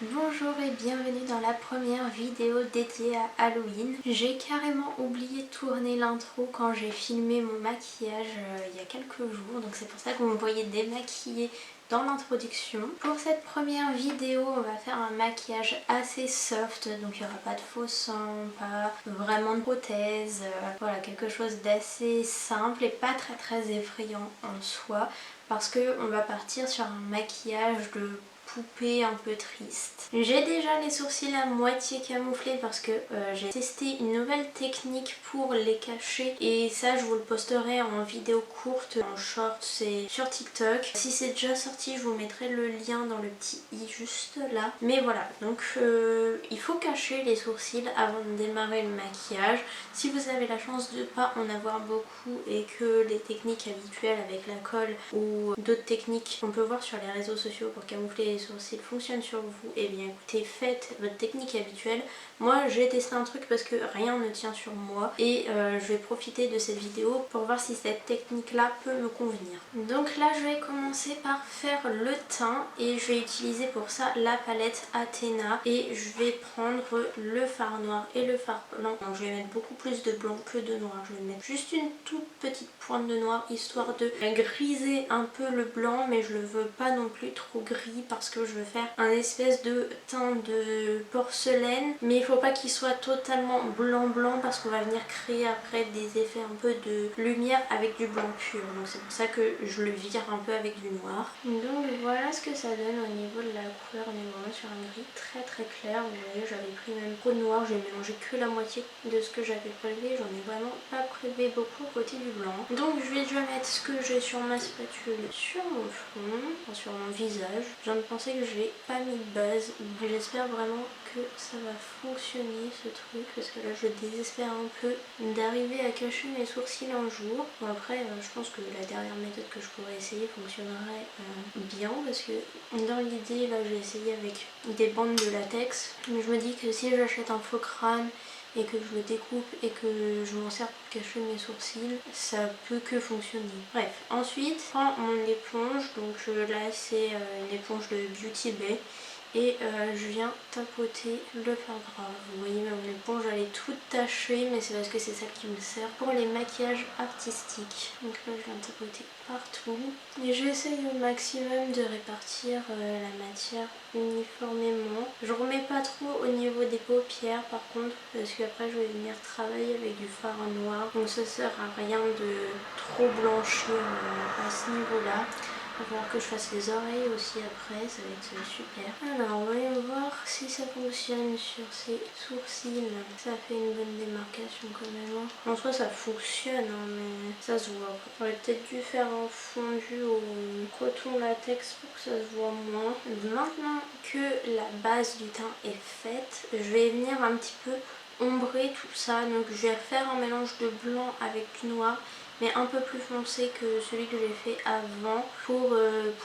Bonjour et bienvenue dans la première vidéo dédiée à Halloween. J'ai carrément oublié de tourner l'intro quand j'ai filmé mon maquillage il y a quelques jours, donc c'est pour ça que vous me voyez démaquillée dans l'introduction. Pour cette première vidéo, on va faire un maquillage assez soft, donc il n'y aura pas de faux sang, pas vraiment de prothèses, voilà, quelque chose d'assez simple et pas très effrayant en soi, parce qu'on va partir sur un maquillage de poupée un peu triste. J'ai déjà les sourcils à moitié camouflés parce que j'ai testé une nouvelle technique pour les cacher et ça je vous le posterai en vidéo courte, en short, c'est sur TikTok. Si c'est déjà sorti, je vous mettrai le lien dans le petit i juste là. Mais voilà, donc il faut cacher les sourcils avant de démarrer le maquillage. Si vous avez la chance de ne pas en avoir beaucoup et que les techniques habituelles avec la colle ou d'autres techniques qu'on peut voir sur les réseaux sociaux pour camoufler les sourcils fonctionnent sur vous, et bien écoutez, faites votre technique habituelle. Moi j'ai testé un truc parce que rien ne tient sur moi et je vais profiter de cette vidéo pour voir si cette technique là peut me convenir. Donc là je vais commencer par faire le teint et je vais utiliser pour ça la palette Athena et je vais prendre le fard noir et le fard blanc. Donc je vais mettre beaucoup plus de blanc que de noir, je vais mettre juste une toute petite pointe de noir histoire de griser un peu le blanc, mais je le veux pas non plus trop gris parce que je veux faire un espèce de teint de porcelaine, mais il faut pas qu'il soit totalement blanc parce qu'on va venir créer après des effets un peu de lumière avec du blanc pur, donc c'est pour ça que je le vire un peu avec du noir. Donc voilà ce que ça donne au niveau de la couleur. On est vraiment sur un gris très clair. Vous voyez, j'avais pris même trop de noir, j'ai mélangé que la moitié de ce que j'avais prélevé, j'en ai vraiment pas prélevé beaucoup côté du blanc. Donc je vais déjà mettre ce que j'ai sur ma spatule sur mon front, enfin sur mon visage. Je viens de penser que je n'ai pas mis de base, j'espère vraiment que ça va fonctionner ce truc, parce que là je désespère un peu d'arriver à cacher mes sourcils un jour. Bon après je pense que la dernière méthode que je pourrais essayer fonctionnerait bien, parce que dans l'idée là j'ai essayé avec des bandes de latex, mais je me dis que si j'achète un faux crâne et que je le découpe et que je m'en sers pour cacher mes sourcils, ça peut que fonctionner. Bref, ensuite je prends mon éponge, donc là c'est une éponge de Beauty Bay et je viens tapoter le fard gras. Vous voyez, mon éponge elle est toute tachée, mais c'est parce que c'est celle qui me sert pour les maquillages artistiques. Donc là je viens tapoter partout et j'essaye au maximum de répartir la matière uniformément. Je remets pas trop au niveau des paupières par contre, parce qu'après je vais venir travailler avec du fard noir, donc ça sert à rien de trop blanchir à ce niveau là. Il va falloir que je fasse les oreilles aussi après, ça va être super. Alors voyons voir si ça fonctionne sur ces sourcils. Ça fait une bonne démarcation quand même. En soi ça fonctionne mais ça se voit. J'aurais peut-être dû faire un fondu au coton latex pour que ça se voit moins. Maintenant que la base du teint est faite, je vais venir un petit peu ombrer tout ça. Donc je vais faire un mélange de blanc avec du noir, mais un peu plus foncé que celui que j'ai fait avant pour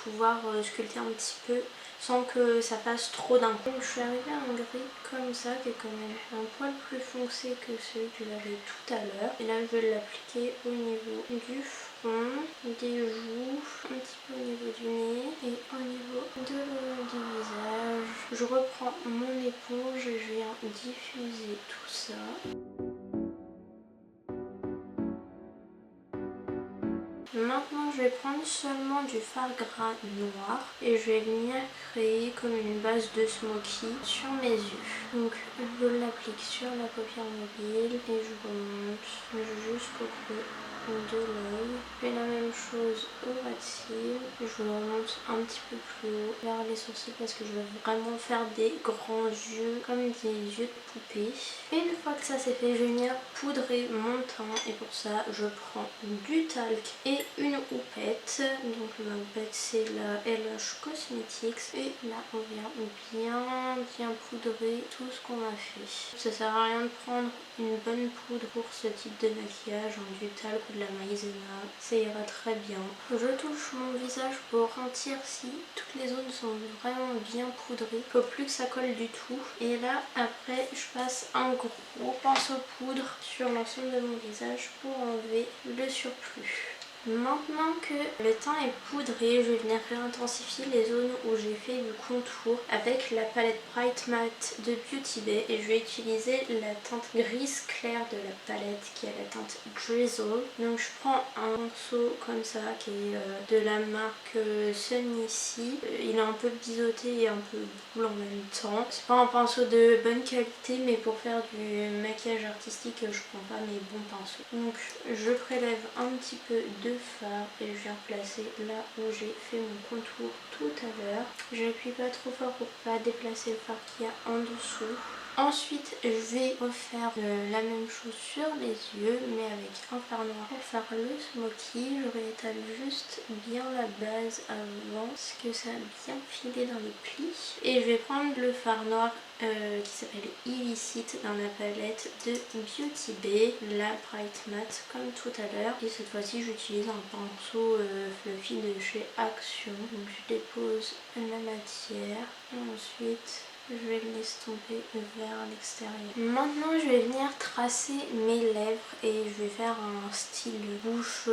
pouvoir sculpter un petit peu sans que ça passe trop d'un coup. Je suis arrivée à un gris comme ça qui est quand même un poil plus foncé que celui que j'avais tout à l'heure. Et là je vais l'appliquer au niveau du front, des joues, un petit peu au niveau du nez et au niveau de du visage. Je reprends mon éponge et je viens diffuser tout ça. Maintenant je vais prendre seulement du fard gras noir et je vais venir créer comme une base de smoky sur mes yeux. Donc je l'applique sur la paupière mobile et je remonte jusqu'au creux de l'œil. Je fais la même chose au ras de cils. Je remonte un petit peu plus haut vers les sourcils parce que je veux vraiment faire des grands yeux comme des yeux de poupée. Et une fois que ça c'est fait, je vais venir poudrer mon teint et pour ça je prends du talc et une houppette. Donc la houppette c'est la Lush Cosmetics et là on vient bien poudrer tout ce qu'on a fait. Ça sert à rien de prendre une bonne poudre pour ce type de maquillage, du talc ou de la maïzena, ça ira très bien. Je touche mon visage pour sentir si toutes les zones sont vraiment bien poudrées. Il ne faut plus que ça colle du tout. Et là après je passe un gros pinceau poudre sur l'ensemble de mon visage pour enlever le surplus. Maintenant que le teint est poudré, je vais venir réintensifier les zones où j'ai fait du contour avec la palette Bright Matte de Beauty Bay et je vais utiliser la teinte grise claire de la palette qui est la teinte Drizzle. Donc je prends un morceau comme ça qui est de la marque Sunny. Il est un peu biseauté et un peu boule en même temps. C'est pas un pinceau de bonne qualité mais pour faire du maquillage artistique je prends pas mes bons pinceaux. Donc je prélève un petit peu de fard et je viens placer là où j'ai fait mon contour tout à l'heure. J'appuie pas trop fort pour pas déplacer le fard qu'il y a en dessous. Ensuite je vais refaire la même chose sur les yeux mais avec un fard noir pour faire le smoky. Je réétale juste bien la base avant parce que ça a bien filé dans les plis. Et je vais prendre le fard noir qui s'appelle Illicit dans la palette de Beauty Bay, la Bright Matte comme tout à l'heure. Et cette fois-ci j'utilise un pinceau fluffy de chez Action. Donc je dépose la matière et ensuite je vais le l'estomper vers l'extérieur. Maintenant je vais venir tracer mes lèvres et je vais faire un style bouche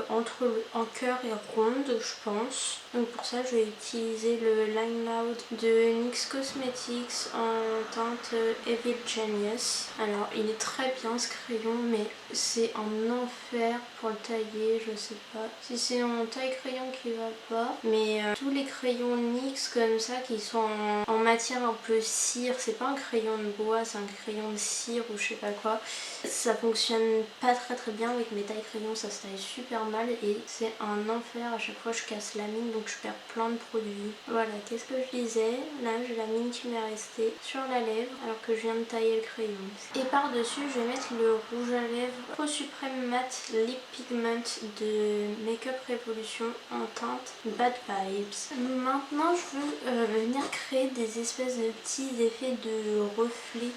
en cœur et ronde je pense. Donc pour ça je vais utiliser le Line Loud de NYX Cosmetics en teinte Evil Genius. Alors il est très bien ce crayon mais c'est un enfer pour le tailler, je sais pas si c'est mon taille crayon qui va pas, mais tous les crayons NYX comme ça qui sont en matière un peu cire, c'est pas un crayon de bois, c'est un crayon de cire ou je sais pas quoi, ça fonctionne pas très bien avec mes tailles crayons, ça se taille super mal et c'est un enfer, à chaque fois je casse la mine donc je perds plein de produits. Voilà, qu'est-ce que je disais, là j'ai la mine qui m'est restée sur la lèvre alors que je viens de tailler le crayon. Et par dessus je vais mettre le rouge à lèvres Pro Supreme Matte Lip Pigment de Makeup Revolution en teinte Bad Vibes. Maintenant je veux venir créer des espèces de petits effets de reflets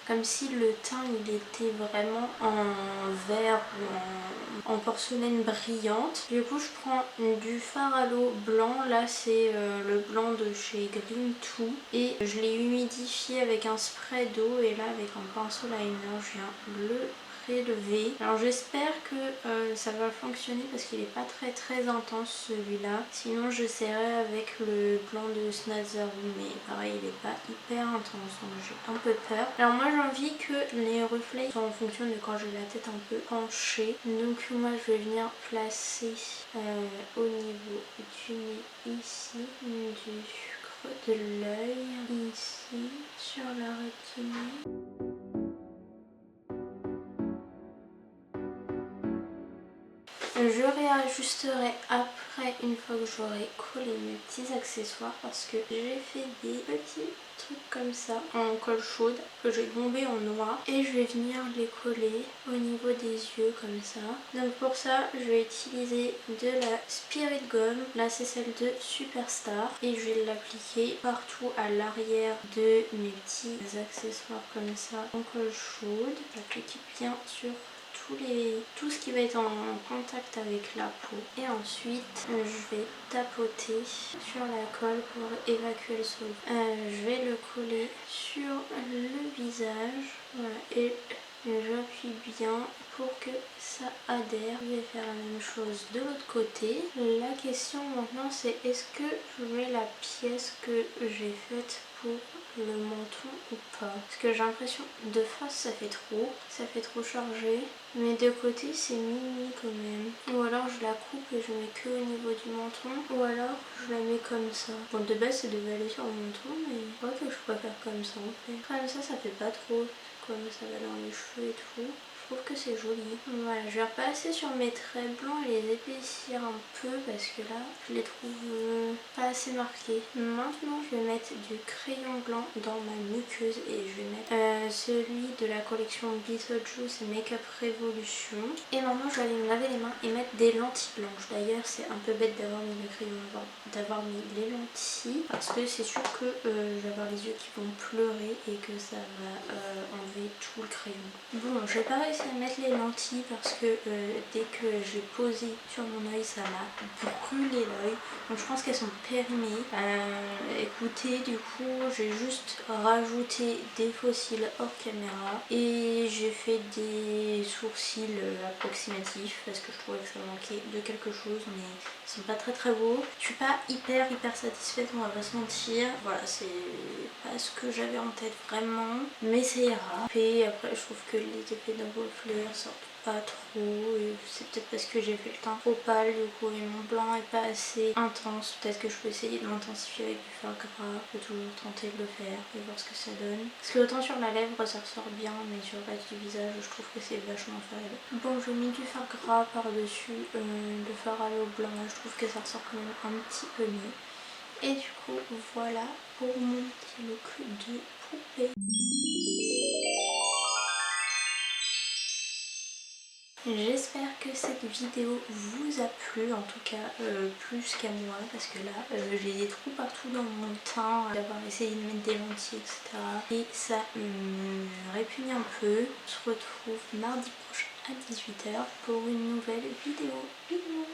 comme si le teint il était vraiment en verre ou en porcelaine brillante. Du coup je prends du fard à l'eau blanc, là c'est le blanc de chez Green 2 et je l'ai humidifié avec un spray d'eau et là avec un pinceau liner je viens le prélever. Alors j'espère que ça va fonctionner parce qu'il n'est pas très intense celui-là. Sinon j'essaierai avec le blanc de Snazzer mais pareil il n'est pas hyper intense donc j'ai un peu peur. Alors moi j'ai envie que les reflets soient en fonction de quand j'ai la tête un peu penchée. Donc moi je vais venir placer au niveau du nez ici, du creux de l'œil ici, sur la retinue. Je réajusterai après une fois que j'aurai collé mes petits accessoires parce que j'ai fait des petits trucs comme ça en colle chaude que j'ai bombé en noir et je vais venir les coller au niveau des yeux comme ça. Donc pour ça je vais utiliser de la Spirit Gum, là c'est celle de Superstar et je vais l'appliquer partout à l'arrière de mes petits accessoires comme ça en colle chaude. J'applique bien sur tout ce qui va être en contact avec la peau et ensuite je vais tapoter sur la colle pour évacuer le solde. Je vais le coller sur le visage, voilà, et j'appuie bien pour que ça adhère. Je vais faire la même chose de l'autre côté. La question maintenant c'est est-ce que je mets la pièce que j'ai faite pour le menton ou pas, parce que j'ai l'impression de face ça fait trop chargé, mais de côté c'est mini quand même. Ou alors je la coupe et je mets que au niveau du menton, ou alors je la mets comme ça. Bon de base ça devait aller sur le menton mais je crois que je préfère comme ça en fait. Comme ça fait pas trop comme ça va dans les cheveux et tout. Je trouve que c'est joli. Voilà, je vais repasser sur mes traits blancs et les épaissir un peu parce que là je les trouve pas assez marqués. Maintenant je vais mettre du crayon blanc dans ma muqueuse et je vais mettre celui de la collection Beetlejuice et Makeup Revolution. Et maintenant je vais aller me laver les mains et mettre des lentilles blanches. D'ailleurs c'est un peu bête d'avoir mis le crayon blanc, d'avoir mis les lentilles parce que c'est sûr que je vais avoir les yeux qui vont pleurer et que ça va enlever tout le crayon. Bon, j'ai pas réussi réussi à mettre les lentilles parce que dès que j'ai posé sur mon œil ça m'a brûlé l'œil, donc je pense qu'elles sont périmées. Écoutez, du coup j'ai juste rajouté des faux cils hors caméra et j'ai fait des sourcils approximatifs parce que je trouvais que ça manquait de quelque chose, mais ils sont pas très beaux. Je suis pas hyper satisfaite, on va pas se mentir. Voilà, c'est pas ce que j'avais en tête vraiment, mais ça ira. Et après je trouve que les effets de reflet sortent pas trop, et c'est peut-être parce que j'ai fait le teint trop pâle du coup et mon blanc est pas assez intense. Peut-être que je peux essayer de m'intensifier avec du fard gras, je peux toujours tenter de le faire et voir ce que ça donne. Parce que autant sur la lèvre ça ressort bien, mais sur le reste du visage je trouve que c'est vachement fade. Bon, j'ai mis du fard gras par dessus le fard à l'eau blanc, je trouve que ça ressort quand même un petit peu mieux. Et du coup voilà pour mon petit look de poupée. J'espère que cette vidéo vous a plu, en tout cas plus qu'à moi, parce que là j'ai des trous partout dans mon teint d'avoir essayé de mettre des lentilles, etc. Et ça me répugne un peu. On se retrouve mardi prochain à 18 h pour une nouvelle vidéo. Bisous.